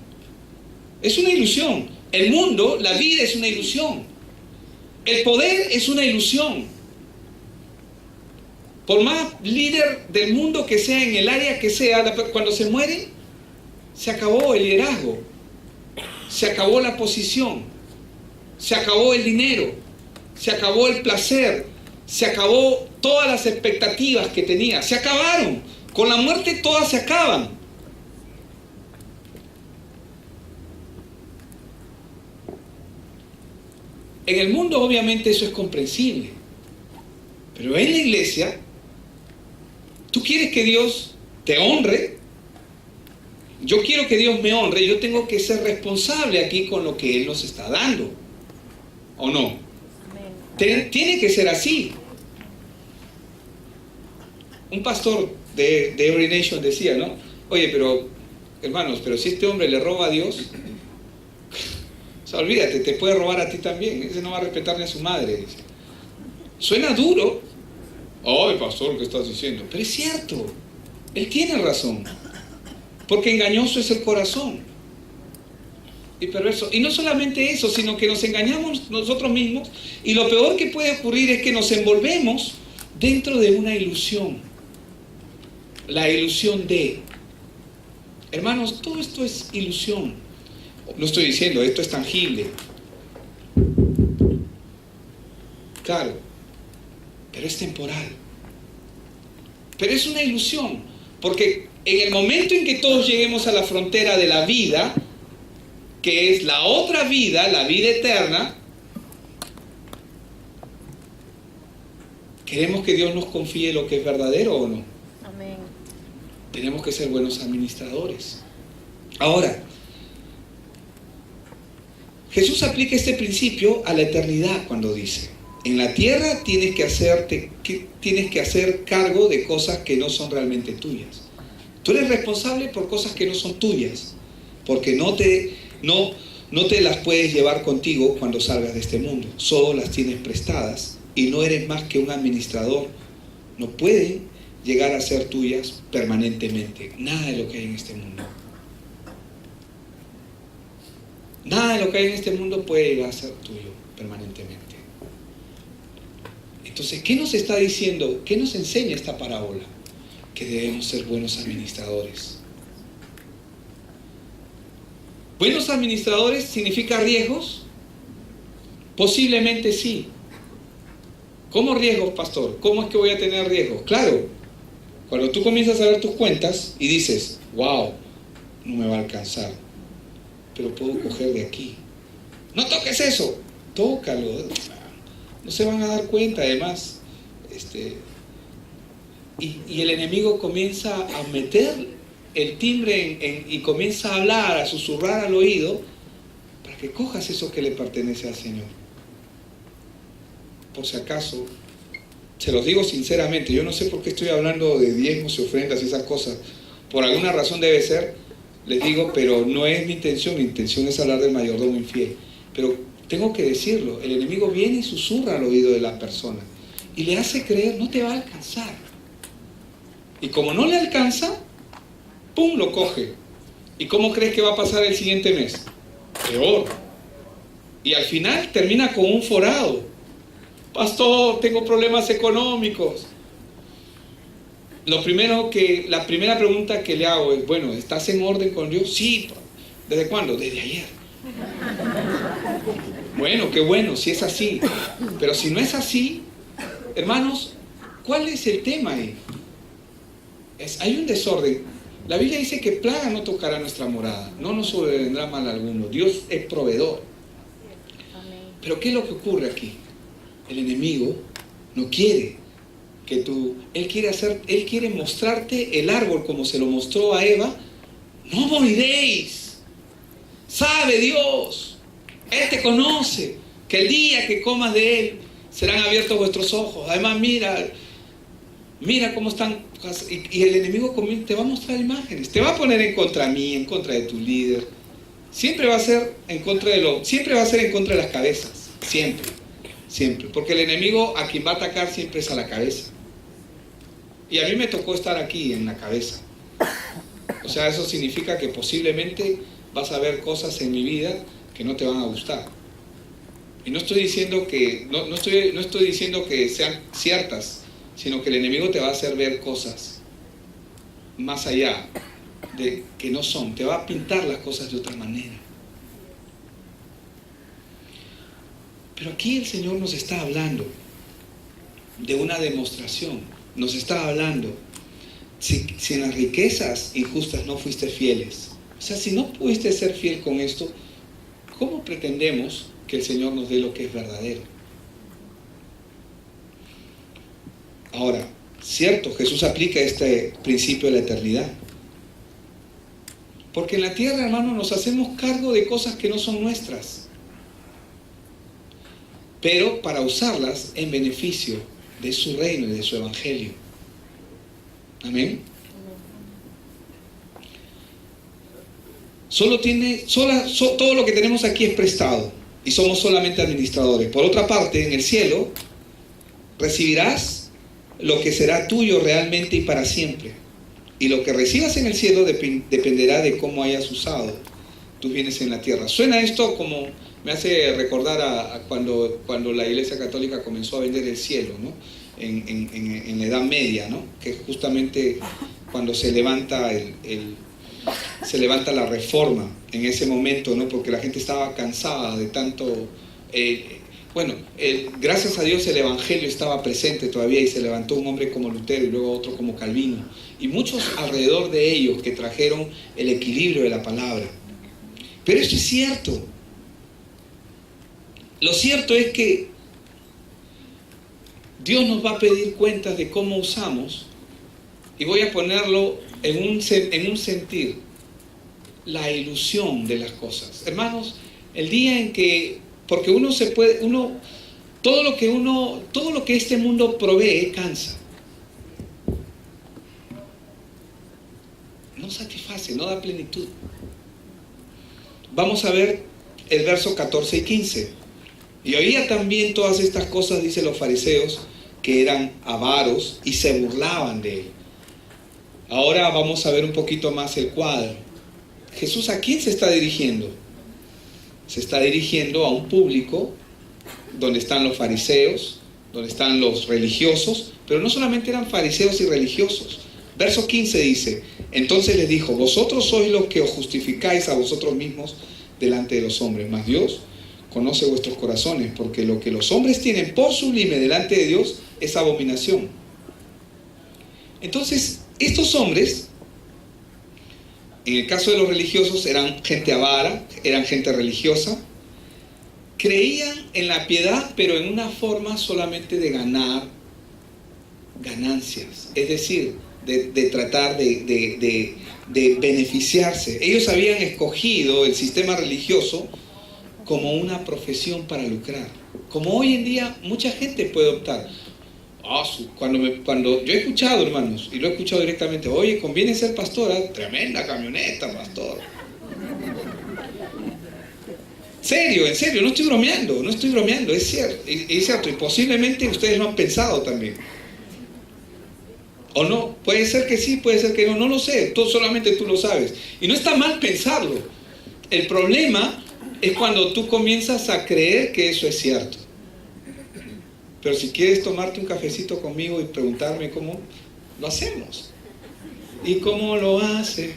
S1: Es una ilusión. El mundo, la vida es una ilusión. El poder es una ilusión. Por más líder del mundo que sea, en el área que sea, cuando se muere, se acabó el liderazgo. Se acabó la posición. Se acabó el dinero. Se acabó el placer. Se acabó todas las expectativas que tenía. Se acabaron. Con la muerte todas se acaban. En el mundo obviamente eso es comprensible. Pero en la iglesia, tú quieres que Dios te honre. Yo quiero que Dios me honre. Yo tengo que ser responsable aquí con lo que Él nos está dando. ¿O no? Tiene que ser así. Un pastor de Every Nation decía, ¿no? Oye, pero, hermanos, pero si este hombre le roba a Dios, o sea, olvídate, te puede robar a ti también. Ese no va a respetar ni a su madre, dice. Suena duro. Ay, pastor, ¿qué estás diciendo? Pero es cierto, él tiene razón. Porque engañoso es el corazón y perverso. Y no solamente eso, sino que nos engañamos nosotros mismos. Y lo peor que puede ocurrir es que nos envolvemos dentro de una ilusión. La ilusión de... Hermanos, todo esto es ilusión. No estoy diciendo, esto es tangible. Claro, pero es temporal. Pero es una ilusión, porque en el momento en que todos lleguemos a la frontera de la vida, que es la otra vida, la vida eterna, ¿queremos que Dios nos confíe lo que es verdadero o no?
S2: Amén.
S1: Tenemos que ser buenos administradores. Ahora, Jesús aplica este principio a la eternidad cuando dice: en la tierra tienes que hacer cargo de cosas que no son realmente tuyas. Tú eres responsable por cosas que no son tuyas, porque no te las puedes llevar contigo cuando salgas de este mundo. Solo las tienes prestadas y no eres más que un administrador. No pueden llegar a ser tuyas permanentemente. Nada de lo que hay en este mundo. Nada de lo que hay en este mundo puede llegar a ser tuyo permanentemente. Entonces, ¿qué nos está diciendo? ¿Qué nos enseña esta parábola? Que debemos ser buenos administradores. ¿Buenos administradores significa riesgos? Posiblemente sí. ¿Cómo riesgos, pastor? ¿Cómo es que voy a tener riesgos? Claro, cuando tú comienzas a ver tus cuentas y dices: wow, no me va a alcanzar, pero puedo coger de aquí. No toques eso, tócalo. No se van a dar cuenta, además. Y el enemigo comienza a meter el timbre y comienza a hablar, a susurrar al oído, para que cojas eso que le pertenece al Señor. Por si acaso, se los digo sinceramente, yo no sé por qué estoy hablando de diezmos y ofrendas y esas cosas. Por alguna razón debe ser, les digo, pero no es mi intención es hablar del mayordomo infiel. Pero tengo que decirlo, el enemigo viene y susurra al oído de la persona y le hace creer: no te va a alcanzar. Y como no le alcanza, ¡pum!, lo coge. ¿Y cómo crees que va a pasar el siguiente mes? Peor. Y al final termina con un forado. Pastor, tengo problemas económicos. La primera pregunta que le hago es: bueno, ¿estás en orden con Dios? Sí. ¿Desde cuándo? Desde ayer. Bueno, qué bueno, si es así. Pero si no es así, hermanos, ¿cuál es el tema ahí? Hay un desorden. La Biblia dice que plaga no tocará nuestra morada, no nos sobrevendrá mal alguno. Dios es proveedor. Pero ¿qué es lo que ocurre aquí? El enemigo no quiere que él quiere mostrarte el árbol como se lo mostró a Eva. No moriréis. Sabe Dios, Él te conoce, que el día que comas de Él serán abiertos vuestros ojos. Además, mira cómo están. Y el enemigo te va a mostrar imágenes, te va a poner en contra mí, en contra de tu líder. Siempre va a ser en contra de las cabezas, siempre, porque el enemigo a quien va a atacar siempre es a la cabeza. Y a mí me tocó estar aquí en la cabeza. O sea, eso significa que posiblemente vas a ver cosas en mi vida que no te van a gustar. Y no estoy diciendo que no estoy diciendo que sean ciertas, sino que el enemigo te va a hacer ver cosas más allá de que no son. Te va a pintar las cosas de otra manera. Pero aquí el Señor nos está hablando de una demostración. Nos está hablando: si en las riquezas injustas no fuiste fieles, o sea, si no pudiste ser fiel con esto, ¿cómo pretendemos que el Señor nos dé lo que es verdadero? Ahora, cierto, Jesús aplica este principio de la eternidad. Porque en la tierra, hermano, nos hacemos cargo de cosas que no son nuestras, pero para usarlas en beneficio de su reino y de su evangelio. Amén. Todo lo que tenemos aquí es prestado y somos solamente administradores. Por otra parte, en el cielo recibirás lo que será tuyo realmente y para siempre. Y lo que recibas en el cielo dependerá de cómo hayas usado tus bienes en la tierra. Suena esto como, me hace recordar a cuando la Iglesia Católica comenzó a vender el cielo, ¿no? En la Edad Media, ¿no? Que es justamente cuando se levanta la reforma en ese momento, ¿no? Porque la gente estaba cansada de tanto. Gracias a Dios el evangelio estaba presente todavía y se levantó un hombre como Lutero y luego otro como Calvino y muchos alrededor de ellos que trajeron el equilibrio de la palabra. Pero esto es cierto. Lo cierto es que Dios nos va a pedir cuentas de cómo usamos, y voy a ponerlo en un sentir, la ilusión de las cosas. Hermanos, El día en que, porque todo lo que este mundo provee cansa. No satisface, no da plenitud. Vamos a ver el verso 14 y 15. Y oía también todas estas cosas, dicen los fariseos, que eran avaros y se burlaban de él. Ahora vamos a ver un poquito más el cuadro. Jesús, ¿a quién se está dirigiendo? Se está dirigiendo a un público donde están los fariseos, donde están los religiosos, pero no solamente eran fariseos y religiosos. Verso 15 dice: entonces les dijo, vosotros sois los que os justificáis a vosotros mismos delante de los hombres, mas Dios conoce vuestros corazones, porque lo que los hombres tienen por sublime delante de Dios es abominación. Entonces, estos hombres, en el caso de los religiosos, eran gente avara, eran gente religiosa, creían en la piedad, pero en una forma solamente de ganar ganancias, es decir, de tratar de beneficiarse. Ellos habían escogido el sistema religioso como una profesión para lucrar, como hoy en día mucha gente puede optar. Cuando yo he escuchado, hermanos, y lo he escuchado directamente, oye, conviene ser pastora, tremenda camioneta, pastor. En serio, no estoy bromeando, es cierto, y posiblemente ustedes lo han pensado también. O no, puede ser que sí, puede ser que no lo sé, solamente tú lo sabes. Y no está mal pensarlo. El problema es cuando tú comienzas a creer que eso es cierto. Pero si quieres tomarte un cafecito conmigo y preguntarme cómo lo hacemos. ¿Y cómo lo hace?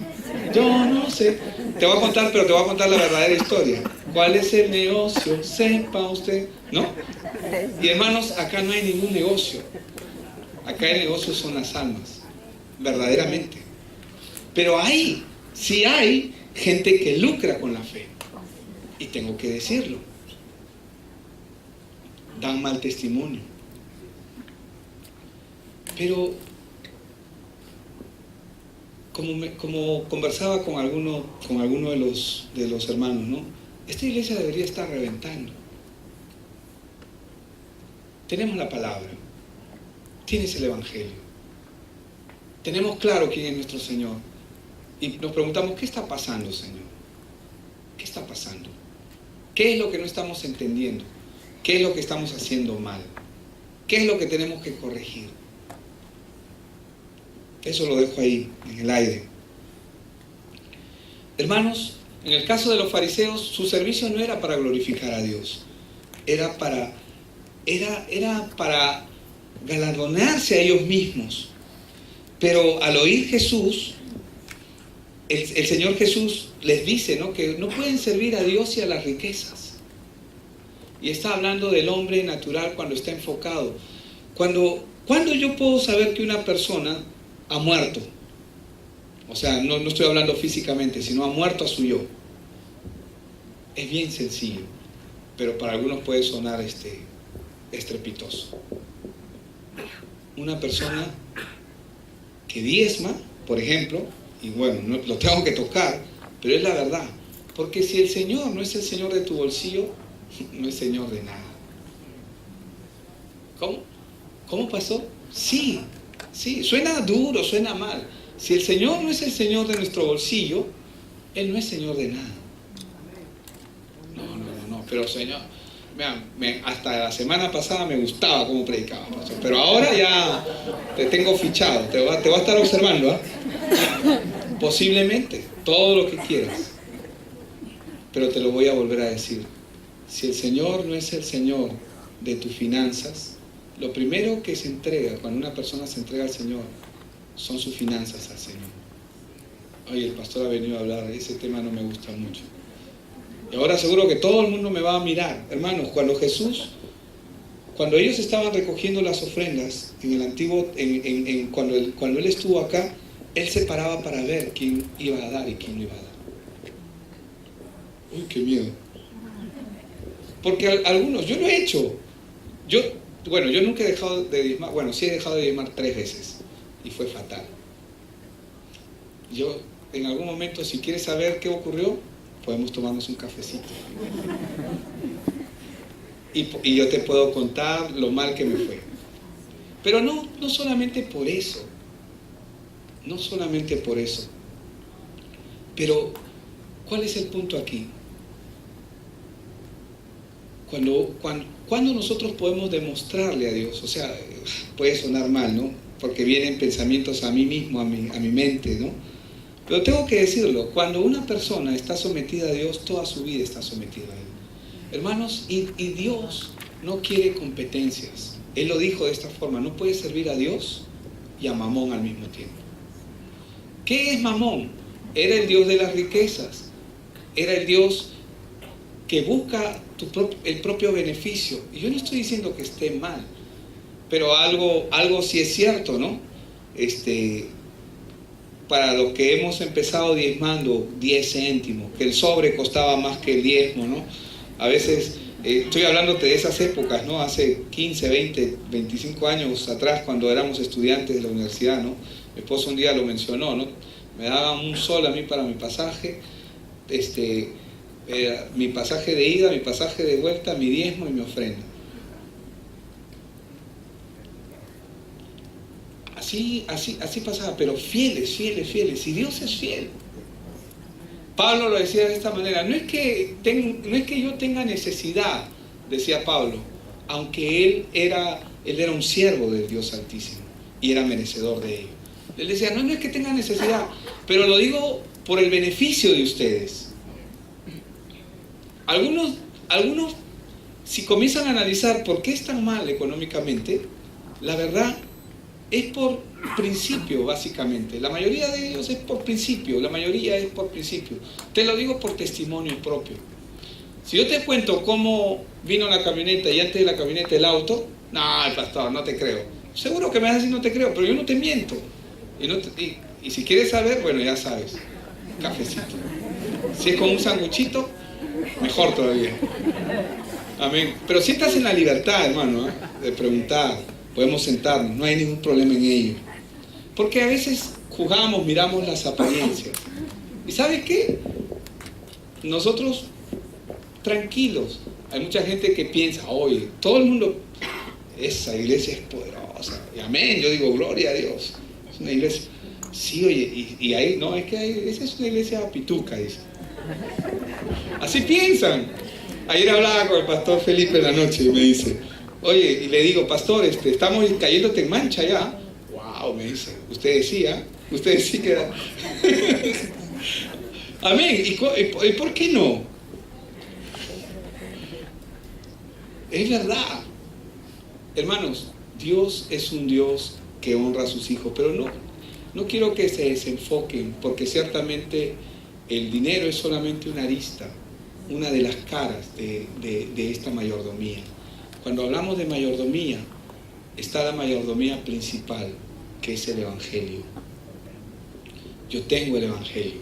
S1: Yo no sé. Te voy a contar, pero te voy a contar la verdadera historia. ¿Cuál es el negocio? Sepa usted, ¿no? Y hermanos, acá no hay ningún negocio. Acá el negocio son las almas, verdaderamente. Pero sí hay gente que lucra con la fe. Y tengo que decirlo. Dan mal testimonio. Pero, como conversaba con alguno de los hermanos, ¿no? Esta iglesia debería estar reventando. Tenemos la palabra. Tienes el Evangelio. Tenemos claro quién es nuestro Señor. Y nos preguntamos, ¿qué está pasando, Señor? ¿Qué está pasando? ¿Qué es lo que no estamos entendiendo? ¿Qué es lo que estamos haciendo mal? ¿Qué es lo que tenemos que corregir? Eso lo dejo ahí, en el aire. Hermanos, en el caso de los fariseos, su servicio no era para glorificar a Dios. Era para galardonarse a ellos mismos. Pero al oír Jesús, el Señor Jesús les dice, ¿no?, que no pueden servir a Dios y a las riquezas. Y está hablando del hombre natural cuando está enfocado. ¿Cuándo yo puedo saber que una persona ha muerto? O sea, no estoy hablando físicamente, sino ha muerto a su yo. Es bien sencillo, pero para algunos puede sonar estrepitoso. Una persona que diezma, por ejemplo, y bueno, no, lo tengo que tocar, pero es la verdad, porque si el Señor no es el Señor de tu bolsillo, no es Señor de nada. ¿Cómo pasó? Sí, suena duro, suena mal. Si el Señor no es el Señor de nuestro bolsillo, Él no es Señor de nada. No, pero Señor, vean, hasta la semana pasada me gustaba cómo predicaba, pero ahora ya te tengo fichado, te va a estar observando, ¿eh? Posiblemente, todo lo que quieras, pero te lo voy a volver a decir. Si el Señor no es el Señor de tus finanzas, lo primero que se entrega, cuando una persona se entrega al Señor, son sus finanzas al Señor. Oye, el pastor ha venido a hablar, ese tema no me gusta mucho. Y ahora seguro que todo el mundo me va a mirar. Hermanos, cuando ellos estaban recogiendo las ofrendas en el antiguo, cuando él estuvo acá, él se paraba para ver quién iba a dar y quién no iba a dar. Uy, qué miedo. Porque algunos, yo lo he hecho. Yo nunca he dejado de diezmar. Bueno, sí he dejado de diezmar 3 veces. Y fue fatal. Yo, en algún momento, si quieres saber qué ocurrió, podemos tomarnos un cafecito. Y yo te puedo contar lo mal que me fue. Pero no solamente por eso. No solamente por eso. Pero, ¿cuál es el punto aquí? Cuando nosotros podemos demostrarle a Dios, o sea, puede sonar mal, ¿no? Porque vienen pensamientos a mí mismo, a mi mente, ¿no? Pero tengo que decirlo, cuando una persona está sometida a Dios, toda su vida está sometida a Él. Hermanos, y Dios no quiere competencias. Él lo dijo de esta forma, no puedes servir a Dios y a Mamón al mismo tiempo. ¿Qué es Mamón? Era el Dios de las riquezas, era el Dios que busca el propio beneficio. Y yo no estoy diciendo que esté mal, pero algo sí es cierto, ¿no? Para lo que hemos empezado diezmando 10 céntimos, que el sobre costaba más que el diezmo, ¿no? A veces, estoy hablándote de esas épocas, ¿no? Hace 15, 20, 25 años atrás, cuando éramos estudiantes de la universidad, ¿no? Mi esposo un día lo mencionó, ¿no? Me daban un sol a mí para mi pasaje, mi pasaje de ida, mi pasaje de vuelta, mi diezmo y mi ofrenda. Así pasaba, pero fieles, y Dios es fiel. Pablo lo decía de esta manera, no es que yo tenga necesidad, decía Pablo, aunque él era un siervo del Dios Altísimo y era merecedor de ello. Él decía, no es que tenga necesidad, pero lo digo por el beneficio de ustedes. Algunos, si comienzan a analizar por qué están mal económicamente, la verdad es por principio, básicamente. La mayoría de ellos es por principio, Te lo digo por testimonio propio. Si yo te cuento cómo vino la camioneta y antes de la camioneta el auto, no, pastor, no te creo. Seguro que me vas a decir no te creo, pero yo no te miento. Y si quieres saber, bueno, ya sabes, cafecito. Si es con un sanguchito, mejor todavía. Amén. Pero si estás en la libertad, hermano, de preguntar, podemos sentarnos, no hay ningún problema en ello. Porque a veces juzgamos, miramos las apariencias. ¿Y sabes qué? Nosotros, tranquilos. Hay mucha gente que piensa, oye, todo el mundo, esa iglesia es poderosa. Y amén, yo digo, gloria a Dios. Es una iglesia. Sí, oye, y ahí, no, es que esa es una iglesia pituca, dice. Así piensan. Ayer hablaba con el pastor Felipe en la noche y me dice, oye, y le digo, pastor, estamos cayéndote en mancha ya. Wow, me dice, usted decía que era. Amén, ¿y por qué no? Es verdad. Hermanos, Dios es un Dios que honra a sus hijos, pero no quiero que se desenfoquen, porque ciertamente el dinero es solamente una arista, una de las caras de esta mayordomía. Cuando hablamos de mayordomía, está la mayordomía principal, que es el Evangelio. Yo tengo el Evangelio.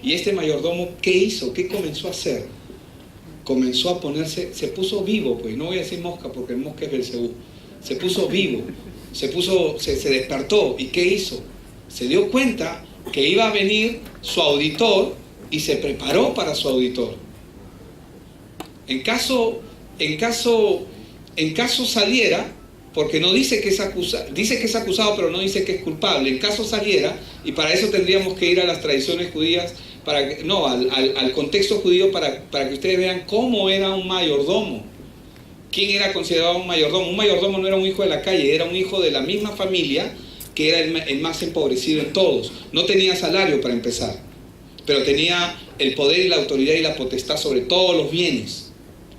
S1: Y este mayordomo, ¿qué hizo? ¿Qué comenzó a hacer? Comenzó a ponerse, se puso vivo, pues no voy a decir mosca porque el mosca es Belcebú. Se puso vivo, se despertó. ¿Y qué hizo? Se dio cuenta que iba a venir su auditor y se preparó para su auditor. En caso saliera, porque no dice que es acusado, dice que es acusado pero no dice que es culpable, en caso saliera, y para eso tendríamos que ir a las tradiciones judías, al contexto judío para que ustedes vean cómo era un mayordomo. ¿Quién era considerado un mayordomo? Un mayordomo no era un hijo de la calle, era un hijo de la misma familia, que era el más empobrecido en todos. No tenía salario para empezar, pero tenía el poder y la autoridad y la potestad sobre todos los bienes.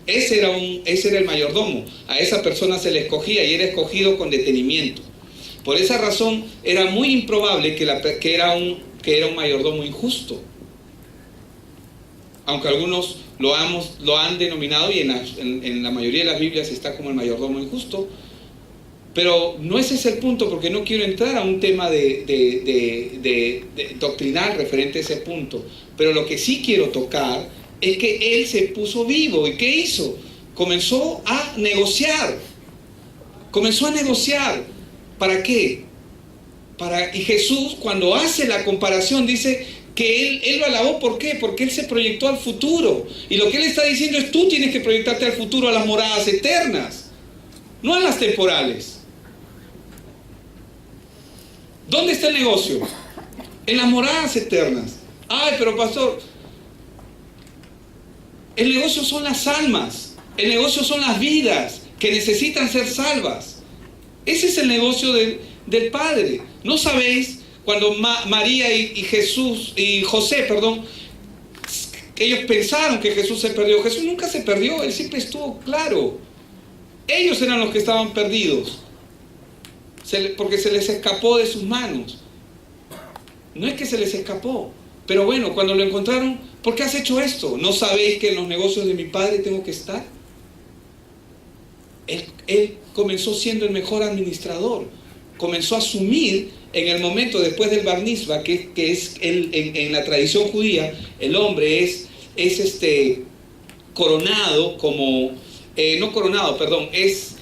S1: Ese era el mayordomo. A esa persona se le escogía y era escogido con detenimiento. Por esa razón era muy improbable que era un mayordomo injusto, aunque algunos lo han denominado, y en la mayoría de las Biblias está como el mayordomo injusto. Pero no ese es el punto, porque no quiero entrar a un tema de doctrinal referente a ese punto. Pero lo que sí quiero tocar es que él se puso vivo. ¿Y qué hizo? Comenzó a negociar. ¿Para qué? Y Jesús, cuando hace la comparación, dice que él lo alabó. ¿Por qué? Porque él se proyectó al futuro. Y lo que él está diciendo es: tú tienes que proyectarte al futuro, a las moradas eternas, no a las temporales. ¿Dónde está el negocio? En las moradas eternas. Ay, pero pastor, el negocio son las almas, el negocio son las vidas que necesitan ser salvas. Ese es el negocio del Padre. ¿No sabéis cuando María y José, ellos pensaron que Jesús se perdió? Jesús nunca se perdió, él siempre estuvo claro. Ellos eran los que estaban perdidos, porque se les escapó de sus manos. No es que se les escapó, pero bueno, cuando lo encontraron: ¿por qué has hecho esto? ¿No sabéis que en los negocios de mi Padre tengo que estar? Él comenzó siendo el mejor administrador, comenzó a asumir en el momento después del Bar Mitzvah, que es en la tradición judía, el hombre es coronado como, es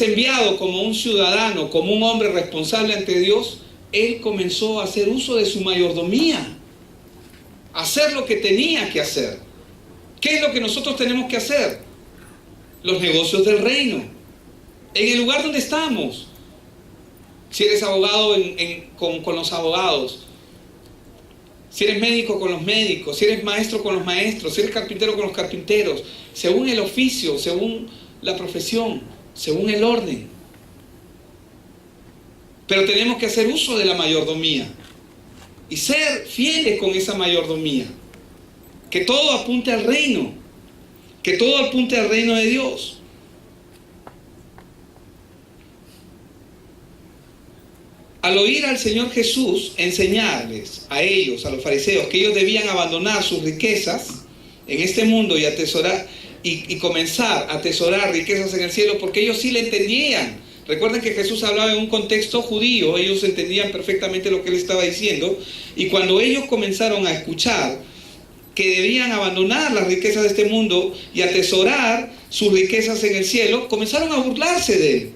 S1: enviado como un ciudadano, como un hombre responsable ante Dios. Él comenzó a hacer uso de su mayordomía, a hacer lo que tenía que hacer. ¿Qué es lo que nosotros tenemos que hacer? Los negocios del reino, en el lugar donde estamos. Si eres abogado, con los abogados. Si eres médico, con los médicos. Si eres maestro, con los maestros. Si eres carpintero, con los carpinteros. Según el oficio, según la profesión, según el orden. Pero tenemos que hacer uso de la mayordomía y ser fieles con esa mayordomía. Que todo apunte al reino. Que todo apunte al reino de Dios. Al oír al Señor Jesús enseñarles a ellos, a los fariseos, que ellos debían abandonar sus riquezas en este mundo y atesorar y comenzar a atesorar riquezas en el cielo, porque ellos sí le entendían. Recuerden que Jesús hablaba en un contexto judío, ellos entendían perfectamente lo que él estaba diciendo, y cuando ellos comenzaron a escuchar que debían abandonar las riquezas de este mundo y atesorar sus riquezas en el cielo, comenzaron a burlarse de él.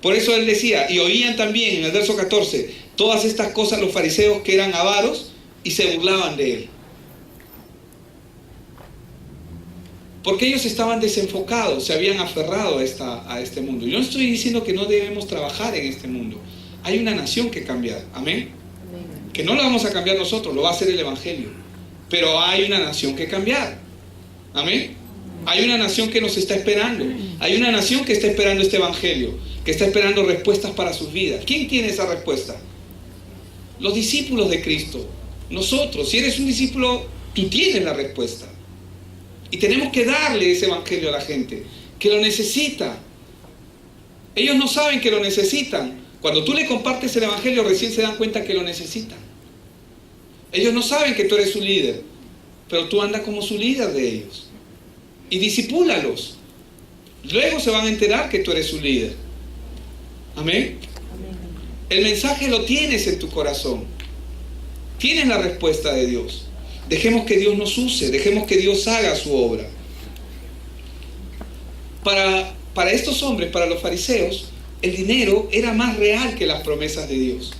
S1: Por eso él decía, y oían también en el verso 14, todas estas cosas los fariseos que eran avaros, y se burlaban de él. Porque ellos estaban desenfocados, se habían aferrado a este mundo. Yo no estoy diciendo que no debemos trabajar en este mundo. Hay una nación que cambiar, amén. Que no la vamos a cambiar nosotros, lo va a hacer el Evangelio. Pero hay una nación que cambiar, amén. Hay una nación que nos está esperando. Hay una nación que está esperando este Evangelio, que está esperando respuestas para sus vidas. ¿Quién tiene esa respuesta? Los discípulos de Cristo. Nosotros. Si eres un discípulo, tú tienes la respuesta. Y tenemos que darle ese Evangelio a la gente que lo necesita. Ellos no saben que lo necesitan. Cuando tú le compartes el Evangelio, recién se dan cuenta que lo necesitan. Ellos no saben que tú eres su líder, pero tú andas como su líder de ellos. Y discipúlalos. Luego se van a enterar que tú eres su líder. Amén. El mensaje lo tienes en tu corazón. Tienes la respuesta de Dios. Dejemos que Dios nos use, dejemos que Dios haga su obra. Para estos hombres, para los fariseos, el dinero era más real que las promesas de Dios.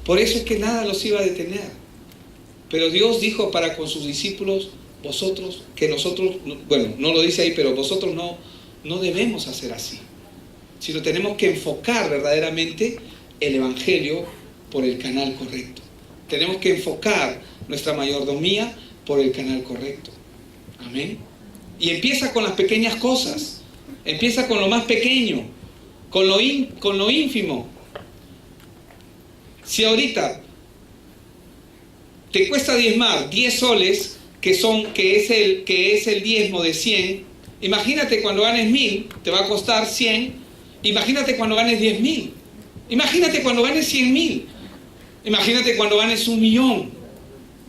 S1: Por eso es que nada los iba a detener. Pero Dios dijo para con sus discípulos, vosotros, que nosotros, bueno, no lo dice ahí, pero vosotros no debemos hacer así. Sino tenemos que enfocar verdaderamente el Evangelio por el canal correcto. Tenemos que enfocar nuestra mayordomía por el canal correcto. Amén. Y empieza con las pequeñas cosas. Empieza con lo más pequeño, con lo ínfimo. Si ahorita te cuesta diezmar 10 soles, que es el diezmo de 100, imagínate cuando ganes 1000, te va a costar 100. Imagínate cuando ganes 10.000. Imagínate cuando ganes 100.000. Imagínate cuando ganes 1.000.000.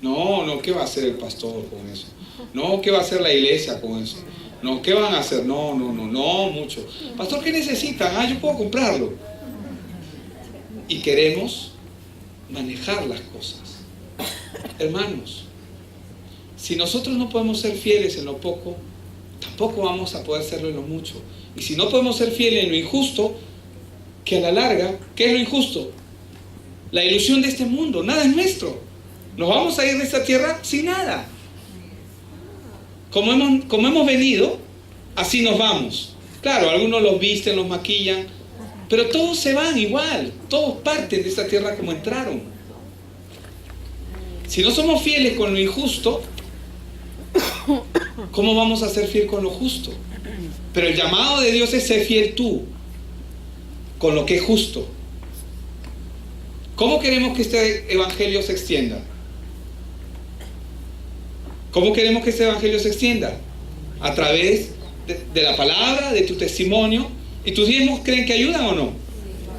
S1: No, ¿qué va a hacer el pastor con eso? No, ¿qué va a hacer la iglesia con eso? No, ¿qué van a hacer? No, mucho. Pastor, ¿qué necesitan? Yo puedo comprarlo. Y queremos manejar las cosas. Hermanos, si nosotros no podemos ser fieles en lo poco, tampoco vamos a poder serlo en lo mucho. Y si no podemos ser fieles en lo injusto, que a la larga, ¿qué es lo injusto? La ilusión de este mundo. Nada es nuestro. Nos vamos a ir de esta tierra sin nada. Como hemos venido, así nos vamos. Claro, algunos los visten, los maquillan, pero todos se van igual. Todos parten de esta tierra como entraron. Si no somos fieles con lo injusto, ¿cómo vamos a ser fieles con lo justo? Pero el llamado de Dios es ser fiel tú con lo que es justo. ¿Cómo queremos que este evangelio se extienda? ¿Cómo queremos que este evangelio se extienda? A través de la palabra, de tu testimonio. ¿Y tus diezmos creen que ayudan o no?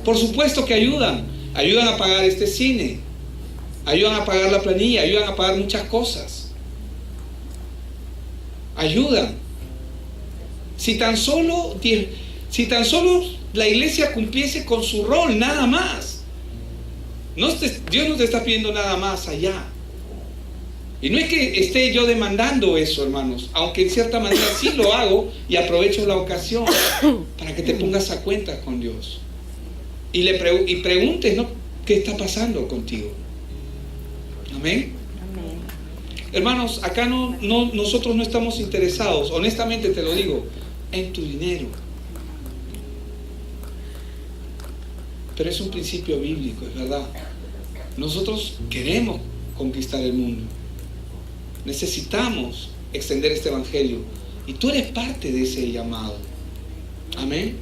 S1: Por supuesto que ayudan. Ayudan a pagar este cine, ayudan a pagar la planilla, ayudan a pagar muchas cosas. Ayudan. Si tan solo la iglesia cumpliese con su rol, nada más. Dios no te está pidiendo nada más allá. Y no es que esté yo demandando eso, hermanos, aunque en cierta manera sí lo hago y aprovecho la ocasión para que te pongas a cuenta con Dios. Y preguntes, ¿no?, ¿qué está pasando contigo? Amén. Hermanos, acá nosotros no estamos interesados, honestamente te lo digo, en tu dinero. Pero es un principio bíblico, es verdad. Nosotros queremos conquistar el mundo. Necesitamos extender este evangelio. Y tú eres parte de ese llamado. Amén.